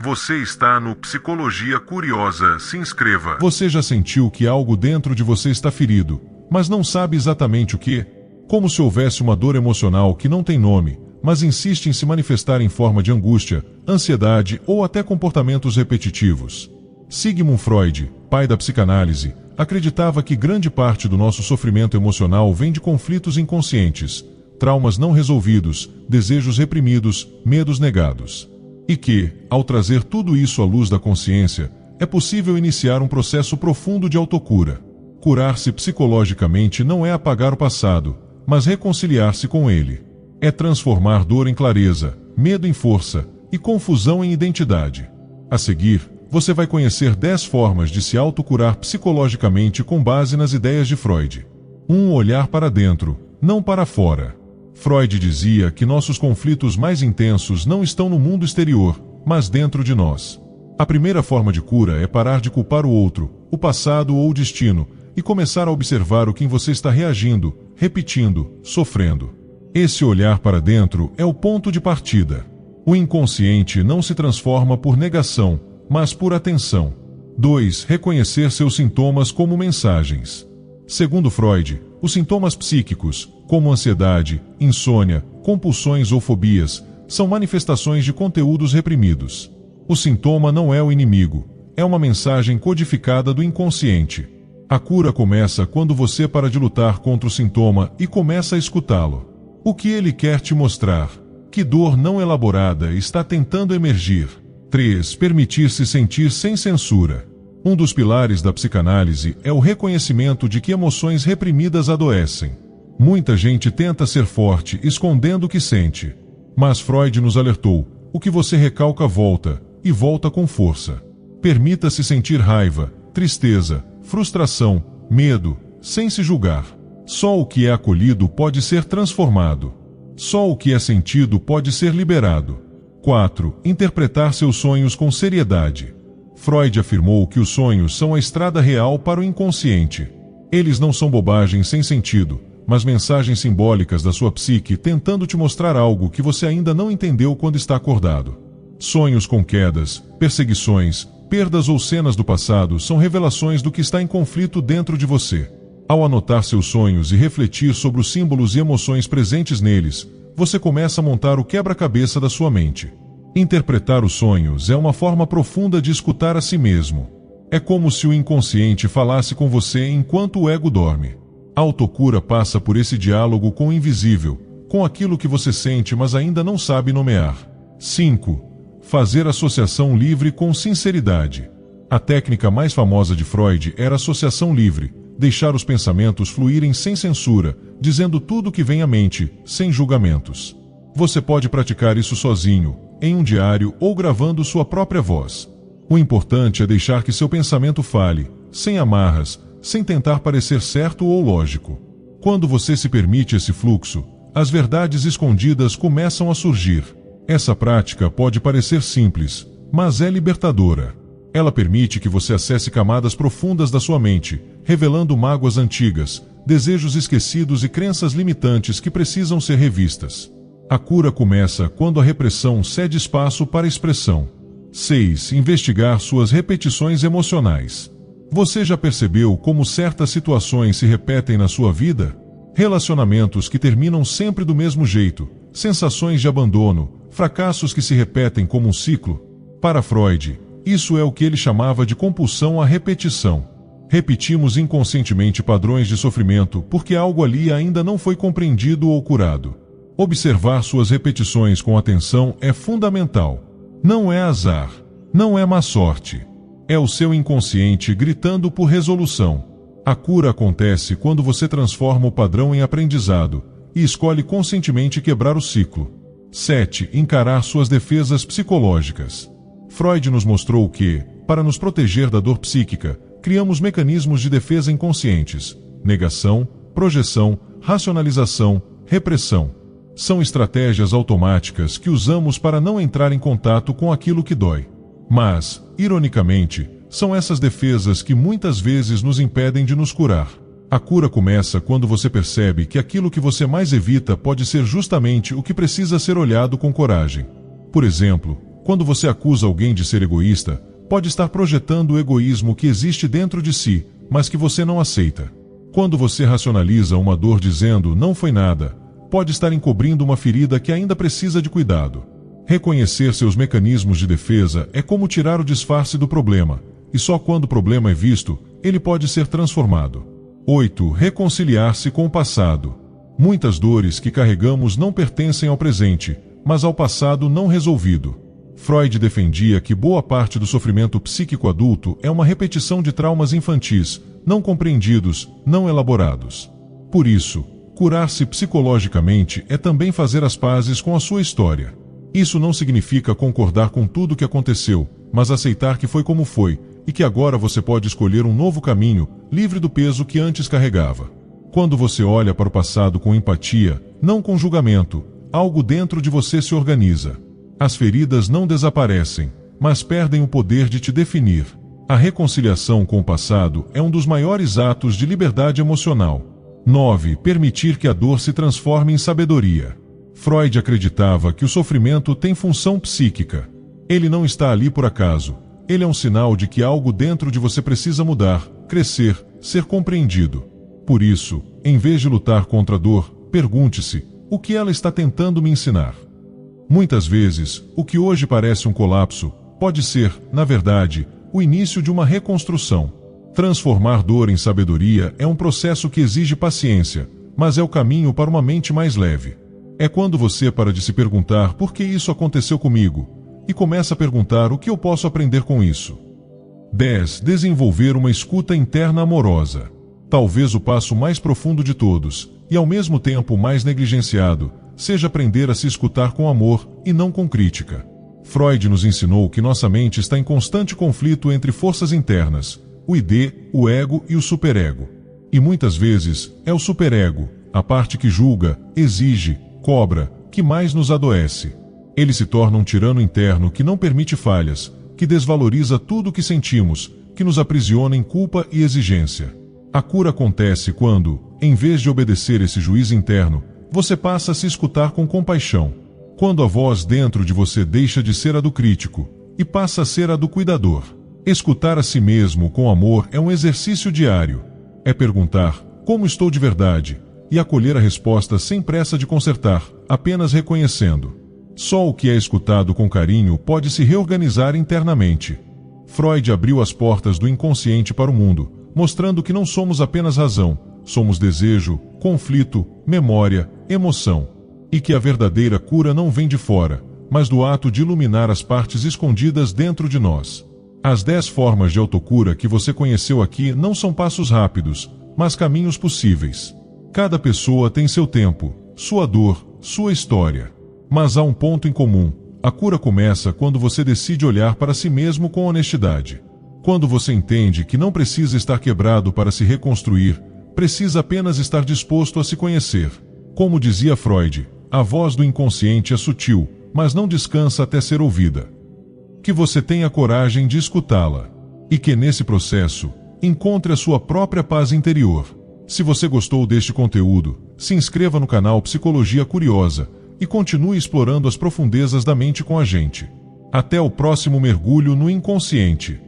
Você está no Psicologia Curiosa. Se inscreva. Você já sentiu que algo dentro de você está ferido, mas não sabe exatamente o que? Como se houvesse uma dor emocional que não tem nome, mas insiste em se manifestar em forma de angústia, ansiedade ou até comportamentos repetitivos. Sigmund Freud, pai da psicanálise, acreditava que grande parte do nosso sofrimento emocional vem de conflitos inconscientes, traumas não resolvidos, desejos reprimidos, medos negados. E que, ao trazer tudo isso à luz da consciência, é possível iniciar um processo profundo de autocura. Curar-se psicologicamente não é apagar o passado, mas reconciliar-se com ele. É transformar dor em clareza, medo em força e confusão em identidade. A seguir, você vai conhecer 10 formas de se autocurar psicologicamente com base nas ideias de Freud. Um olhar para dentro, não para fora. Freud dizia que nossos conflitos mais intensos não estão no mundo exterior, mas dentro de nós. A primeira forma de cura é parar de culpar o outro, o passado ou o destino, e começar a observar o que você está reagindo, repetindo, sofrendo. Esse olhar para dentro é o ponto de partida. O inconsciente não se transforma por negação, mas por atenção. 2. Reconhecer seus sintomas como mensagens. Segundo Freud, os sintomas psíquicos, como ansiedade, insônia, compulsões ou fobias, são manifestações de conteúdos reprimidos. O sintoma não é o inimigo, é uma mensagem codificada do inconsciente. A cura começa quando você para de lutar contra o sintoma e começa a escutá-lo. O que ele quer te mostrar? Que dor não elaborada está tentando emergir? 3. Permitir-se sentir sem censura. Um dos pilares da psicanálise é o reconhecimento de que emoções reprimidas adoecem. Muita gente tenta ser forte, escondendo o que sente. Mas Freud nos alertou: o que você recalca volta, e volta com força. Permita-se sentir raiva, tristeza, frustração, medo, sem se julgar. Só o que é acolhido pode ser transformado. Só o que é sentido pode ser liberado. 4. Interpretar seus sonhos com seriedade. Freud afirmou que os sonhos são a estrada real para o inconsciente. Eles não são bobagens sem sentido, mas mensagens simbólicas da sua psique tentando te mostrar algo que você ainda não entendeu quando está acordado. Sonhos com quedas, perseguições, perdas ou cenas do passado são revelações do que está em conflito dentro de você. Ao anotar seus sonhos e refletir sobre os símbolos e emoções presentes neles, você começa a montar o quebra-cabeça da sua mente. Interpretar os sonhos é uma forma profunda de escutar a si mesmo. É como se o inconsciente falasse com você enquanto o ego dorme. A autocura passa por esse diálogo com o invisível, com aquilo que você sente mas ainda não sabe nomear. 5. Fazer associação livre com sinceridade. A técnica mais famosa de Freud era a associação livre, deixar os pensamentos fluírem sem censura, dizendo tudo o que vem à mente, sem julgamentos. Você pode praticar isso sozinho, em um diário ou gravando sua própria voz. O importante é deixar que seu pensamento fale, sem amarras, sem tentar parecer certo ou lógico. Quando você se permite esse fluxo, as verdades escondidas começam a surgir. Essa prática pode parecer simples, mas é libertadora. Ela permite que você acesse camadas profundas da sua mente, revelando mágoas antigas, desejos esquecidos e crenças limitantes que precisam ser revistas. A cura começa quando a repressão cede espaço para a expressão. 6. Investigar suas repetições emocionais. Você já percebeu como certas situações se repetem na sua vida? Relacionamentos que terminam sempre do mesmo jeito, sensações de abandono, fracassos que se repetem como um ciclo. Para Freud, isso é o que ele chamava de compulsão à repetição. Repetimos inconscientemente padrões de sofrimento porque algo ali ainda não foi compreendido ou curado. Observar suas repetições com atenção é fundamental. Não é azar, não é má sorte. É o seu inconsciente gritando por resolução. A cura acontece quando você transforma o padrão em aprendizado e escolhe conscientemente quebrar o ciclo. 7. Encarar suas defesas psicológicas. Freud nos mostrou que, para nos proteger da dor psíquica, criamos mecanismos de defesa inconscientes: negação, projeção, racionalização, repressão. São estratégias automáticas que usamos para não entrar em contato com aquilo que dói. Mas, ironicamente, são essas defesas que muitas vezes nos impedem de nos curar. A cura começa quando você percebe que aquilo que você mais evita pode ser justamente o que precisa ser olhado com coragem. Por exemplo, Quando você acusa alguém de ser egoísta, pode estar projetando o egoísmo que existe dentro de si, mas que você não aceita. Quando você racionaliza uma dor dizendo "não foi nada", pode estar encobrindo uma ferida que ainda precisa de cuidado. Reconhecer seus mecanismos de defesa é como tirar o disfarce do problema, e só quando o problema é visto, ele pode ser transformado. 8. Reconciliar-se com o passado. Muitas dores que carregamos não pertencem ao presente, mas ao passado não resolvido. Freud defendia que boa parte do sofrimento psíquico adulto é uma repetição de traumas infantis, não compreendidos, não elaborados. Por isso, curar-se psicologicamente é também fazer as pazes com a sua história. Isso não significa concordar com tudo o que aconteceu, mas aceitar que foi como foi, e que agora você pode escolher um novo caminho, livre do peso que antes carregava. Quando você olha para o passado com empatia, não com julgamento, algo dentro de você se organiza. As feridas não desaparecem, mas perdem o poder de te definir. A reconciliação com o passado é um dos maiores atos de liberdade emocional. 9. Permitir que a dor se transforme em sabedoria. Freud acreditava que o sofrimento tem função psíquica. Ele não está ali por acaso. Ele é um sinal de que algo dentro de você precisa mudar, crescer, ser compreendido. Por isso, em vez de lutar contra a dor, pergunte-se: o que ela está tentando me ensinar? Muitas vezes, o que hoje parece um colapso, pode ser, na verdade, o início de uma reconstrução. Transformar dor em sabedoria é um processo que exige paciência, mas é o caminho para uma mente mais leve. É quando você para de se perguntar por que isso aconteceu comigo, e começa a perguntar o que eu posso aprender com isso. 10. Desenvolver uma escuta interna amorosa. Talvez o passo mais profundo de todos, e ao mesmo tempo mais negligenciado, seja aprender a se escutar com amor e não com crítica. Freud nos ensinou que nossa mente está em constante conflito entre forças internas, o id, o ego e o superego. E muitas vezes é o superego, a parte que julga, exige, cobra, que mais nos adoece. Ele se torna um tirano interno que não permite falhas, que desvaloriza tudo o que sentimos, que nos aprisiona em culpa e exigência. A cura acontece quando, em vez de obedecer esse juiz interno, você passa a se escutar com compaixão. Quando a voz dentro de você deixa de ser a do crítico e passa a ser a do cuidador. Escutar a si mesmo com amor é um exercício diário. É perguntar: como estou de verdade? E acolher a resposta sem pressa de consertar, apenas reconhecendo. Só o que é escutado com carinho pode se reorganizar internamente. Freud abriu as portas do inconsciente para o mundo, mostrando que não somos apenas razão, somos desejo, conflito, memória, emoção. E que a verdadeira cura não vem de fora, mas do ato de iluminar as partes escondidas dentro de nós. As 10 formas de autocura que você conheceu aqui não são passos rápidos, mas caminhos possíveis. Cada pessoa tem seu tempo, sua dor, sua história. Mas há um ponto em comum: a cura começa quando você decide olhar para si mesmo com honestidade. Quando você entende que não precisa estar quebrado para se reconstruir, precisa apenas estar disposto a se conhecer. Como dizia Freud, a voz do inconsciente é sutil, mas não descansa até ser ouvida. Que você tenha coragem de escutá-la. E que nesse processo, encontre a sua própria paz interior. Se você gostou deste conteúdo, se inscreva no canal Psicologia Curiosa e continue explorando as profundezas da mente com a gente. Até o próximo mergulho no inconsciente.